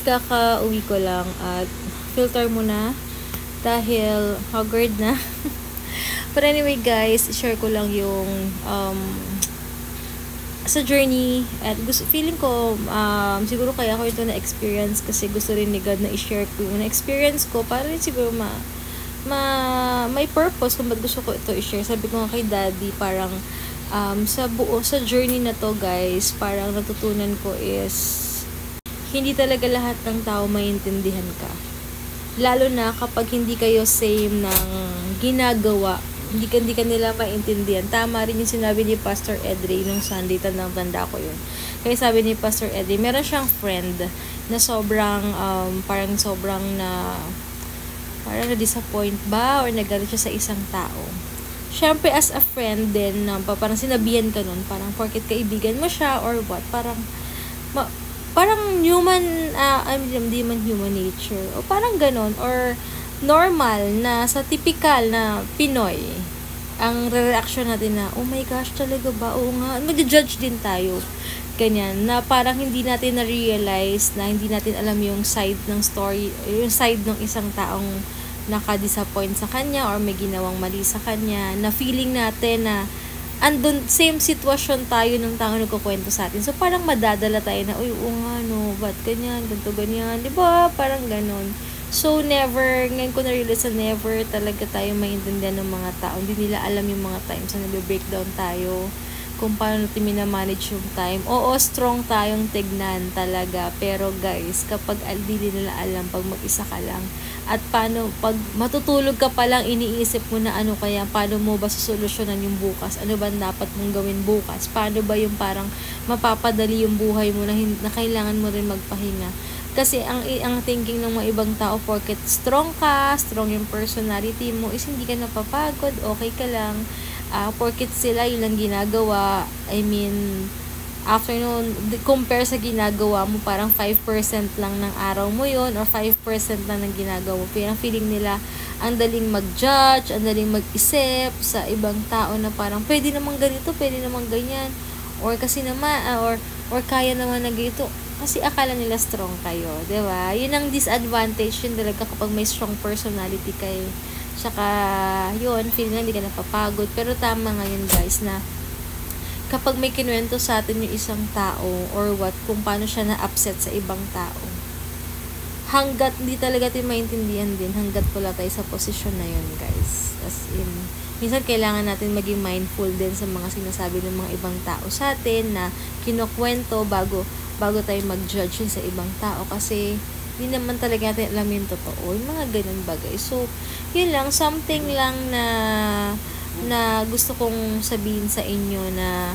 kaka-uwi ko lang at filter muna dahil haggard na. But anyway guys, share ko lang yung sa journey at feeling ko siguro kaya ko ito na experience kasi gusto rin ni God na i-share ko yung na-experience ko para rin siguro may purpose kung ba't gusto ko ito i-share. Sabi ko nga kay Daddy, parang sa journey na to guys, parang natutunan ko is hindi talaga lahat ng tao maintindihan ka. Lalo na kapag hindi kayo same ng ginagawa, hindi ka nila maintindihan. Tama rin yung sinabi ni Pastor Edrey nung Sunday, tanda ko yun. Kaya sabi ni Pastor Edrey, meron siyang friend na sobrang parang na-disappoint ba or nagalit siya sa isang tao. Syempre as a friend din, parang sinabihan ka nun, parang porket kaibigan mo siya or what, parang human, hindi man human nature, o parang ganon, or normal na sa typical na Pinoy, ang reaction natin na, oh my gosh, talaga ba? Oo nga, mag-judge din tayo. Ganyan, na parang hindi natin na-realize, na hindi natin alam yung side ng story, yung side ng isang taong naka-disappoint sa kanya or may ginawang mali sa kanya, na feeling natin na andun, same sitwasyon tayo nung tao nagkukwento sa atin. So, parang madadala tayo na, uy, oo nga, no, ba't ganyan, ganito, ganyan, di ba? Parang ganon. So, never, ngayon ko na-realize na never talaga tayo maintindihan ng mga tao. Hindi nila alam yung mga times na nag-breakdown tayo, kung paano natin minamanage yung time. Oo, strong tayong tignan talaga. Pero guys, kapag hindi nila alam, pag mag-isa ka lang, at paano, pag matutulog ka pa lang, iniisip mo na ano kaya, paano mo ba susolusyonan yung bukas? Ano ba dapat mong gawin bukas? Paano ba yung parang mapapadali yung buhay mo na kailangan mo rin magpahinga? Kasi ang thinking ng mga ibang tao, porket strong ka, strong yung personality mo, is hindi ka napapagod, okay ka lang. Porket sila yun lang ginagawa, I mean, after nun, compare sa ginagawa mo, parang 5% lang ng araw mo yun, or 5% lang ng ginagawa mo. Parang feeling nila, ang daling mag-judge, ang daling mag-isip sa ibang tao na parang, pwede namang ganito, pwede namang ganyan, or kasi naman, or kaya naman na ganito, kasi akala nila strong kayo, di ba? Yun ang disadvantage yun talaga kapag may strong personality kayo. Tsaka, yun, feeling na hindi ka napapagod. Pero tama nga yun guys, na kapag may kinuwento sa atin yung isang tao or what, kung paano siya na-upset sa ibang tao, hanggat hindi talaga natin maintindihan din, hanggat wala tayo sa posisyon na yun guys. As in, minsan kailangan natin maging mindful din sa mga sinasabi ng mga ibang tao sa atin na kinukwento bago tayo mag-judge sa ibang tao, kasi hindi naman talaga natin alam yung totoo, yung mga ganun bagay. So, yun lang, something lang na gusto kong sabihin sa inyo, na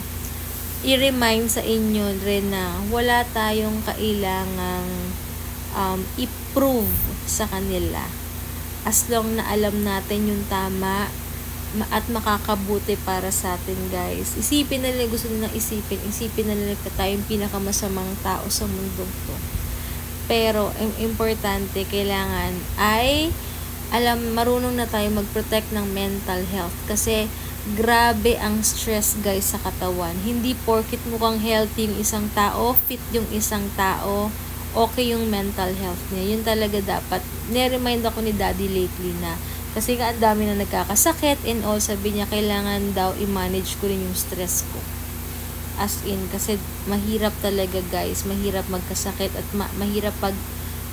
i-remind sa inyo rin na wala tayong kailangang i-prove sa kanila. As long na alam natin yung tama at makakabuti para sa atin guys. Isipin na nila, gusto nilang isipin na nila tayong pinakamasamang tao sa mundo to. Pero, ang importante, kailangan ay marunong na tayo mag-protect ng mental health. Kasi, grabe ang stress guys sa katawan. Hindi porkit mukhang healthy yung isang tao, fit yung isang tao, okay yung mental health niya. Yun talaga dapat. Niremind ako ni Daddy lately na, kasi nga ang dami na nagkakasakit and all, sabi niya, kailangan daw i-manage ko rin yung stress ko. As in, kasi mahirap talaga guys, mahirap magkasakit at mahirap pag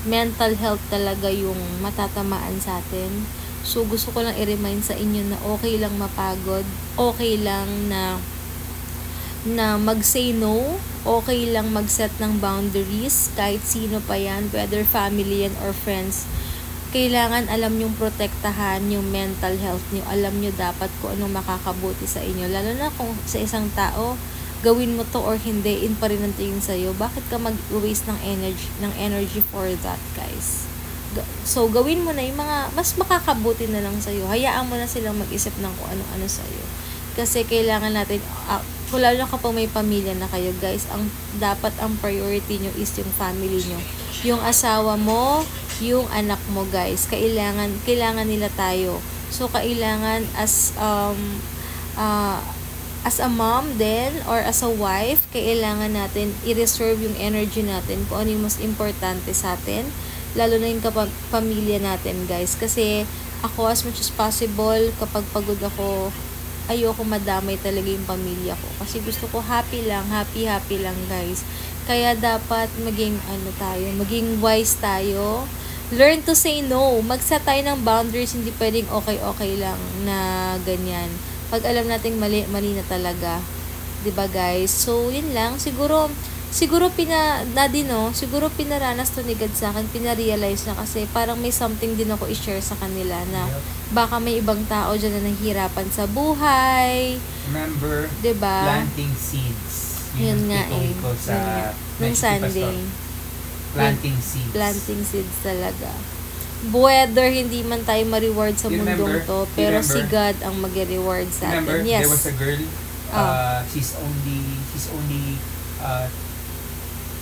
mental health talaga yung matatamaan sa atin. So, gusto ko lang i-remind sa inyo na okay lang mapagod, okay lang na mag-say no, okay lang mag-set ng boundaries, kahit sino pa yan, whether family yan or friends. Kailangan alam nyong protektahan yung mental health nyo. Alam nyo dapat kung anong makakabuti sa inyo. Lalo na kung sa isang tao, gawin mo to or hindi, in pa rin ang tingin sa'yo. Bakit ka mag-waste ng energy for that, guys? So, gawin mo na yung mga mas makakabuti na lang sa'yo. Hayaan mo na silang mag-isip ng kung ano-ano sa'yo. Kasi kailangan natin, lalo na kapag may pamilya na kayo, guys, dapat ang priority nyo is yung family nyo. Yung asawa mo, yung anak mo guys, kailangan nila tayo. So kailangan as as a mom then or as a wife, kailangan natin i-reserve yung energy natin kung ano yung mas importante sa atin, lalo na yung pamilya natin, guys. Kasi ako, as much as possible, kapag pagod ako, ayoko madamay talaga yung pamilya ko. Kasi gusto ko happy lang, happy lang, guys. Kaya dapat maging maging wise tayo. Learn to say no. Mag-set tayo ng boundaries, hindi pwedeng okay lang na ganyan. Pag alam nating mali na talaga. 'Di ba, guys? So, yun lang. Siguro siguro pinaranas to ni God sa akin, pinarealize na kasi parang may something din ako i-share sa kanila na baka may ibang tao dyan na nahihirapan sa buhay. Remember, 'di ba? planting seeds. Yun nga eh. Sa nung Sunday. Planting seeds talaga. Whether hindi man tayo ma-reward sa mundong to, pero si God ang mag-reward sa atin. Yes. There was a girl, she's only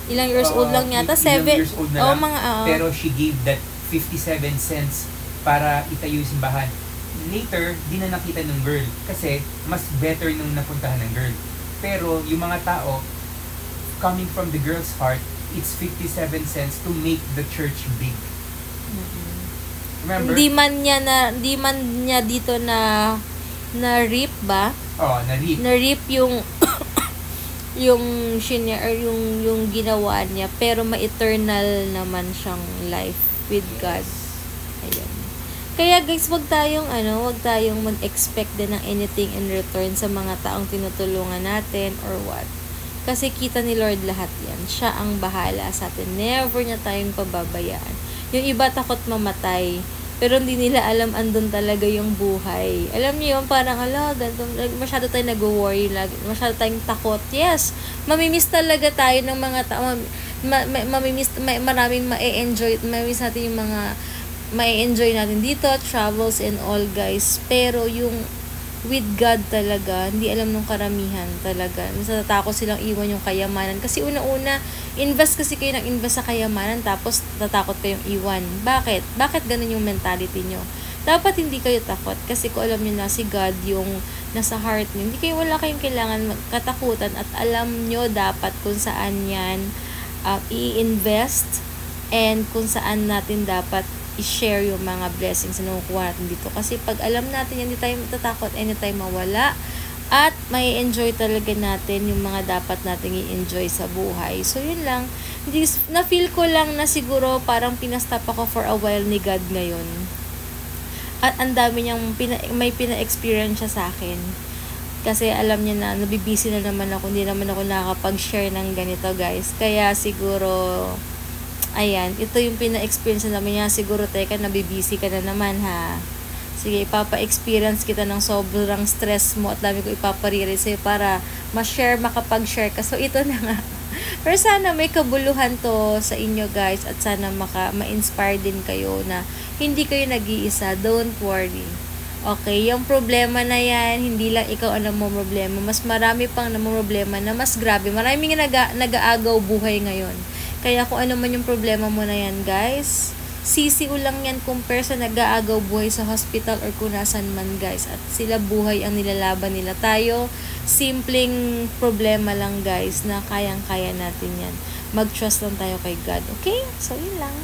ilang years old lang yata? 7 years old na lang. Pero she gave that 57 cents para itayo yung simbahan. Later, di na nakita ng girl kasi mas better nung napuntahan ng girl. Pero yung mga tao, coming from the girl's heart, it's 57 cents to make the church big. Remember? Hindi man niya dito na rip ba? Na-rip yung yung ginawa niya, pero ma-eternal naman siyang life with God. Ayun. Kaya guys, wag tayong mag-expect din ng anything in return sa mga taong tinutulungan natin or what. Kasi kita ni Lord lahat yan. Siya ang bahala sa atin. Never niya tayong pababayaan. Yung iba takot mamatay, pero hindi nila alam andun talaga yung buhay. Alam niyo yung parang, ganito, masyado tayong nag-worry, masyado tayong takot. Yes, mamimiss talaga tayo ng mga tao. Maraming ma-enjoy, mamimiss natin yung mga ma-enjoy natin dito, travels and all, guys. Pero yung with God talaga, hindi alam nung karamihan talaga. Natatakot silang iwan yung kayamanan. Kasi una-una, invest kasi kayo ng invest sa kayamanan, tapos natakot kayong iwan. Bakit? Bakit ganun yung mentality nyo? Dapat hindi kayo takot. Kasi kung alam nyo na si God yung nasa heart nyo, wala kayong kailangan katakutan at alam nyo dapat kung saan yan i-invest and kung saan natin dapat i-share yung mga blessings na nakukuha natin dito. Kasi pag alam natin yan, hindi tayo matatakot anytime mawala. At may enjoy talaga natin yung mga dapat natin i-enjoy sa buhay. So, yun lang. Na-feel ko lang na siguro parang pinastop ako for a while ni God ngayon. At ang dami niyang may pina-experience siya sa akin. Kasi alam niya na nabibisi na naman ako. Hindi naman ako nakakapag-share ng ganito, guys. Kaya siguro ayan, ito yung pina-experience na naman niya. Siguro, teka, nabibisi ka na naman, ha? Sige, ipapa-experience kita ng sobrang stress mo at dami ko ipapariri sa'yo para ma-share, makapag-share ka. So, ito na nga. Pero sana may kabuluhan to sa inyo, guys, at sana ma-inspire din kayo na hindi kayo nag-iisa. Don't worry. Okay, yung problema na yan, hindi lang ikaw ang problema. Mas marami pang problema na mas grabe. Maraming nag-aagaw buhay ngayon. Kaya kung ano man yung problema mo na yan, guys, sisiw lang yan compare sa nag-aagaw buhay sa hospital or kung nasan man, guys. At sila buhay ang nilalaban nila. Tayo, simpleng problema lang, guys, na kayang-kaya natin yan. Mag-trust lang tayo kay God. Okay? So, yun lang.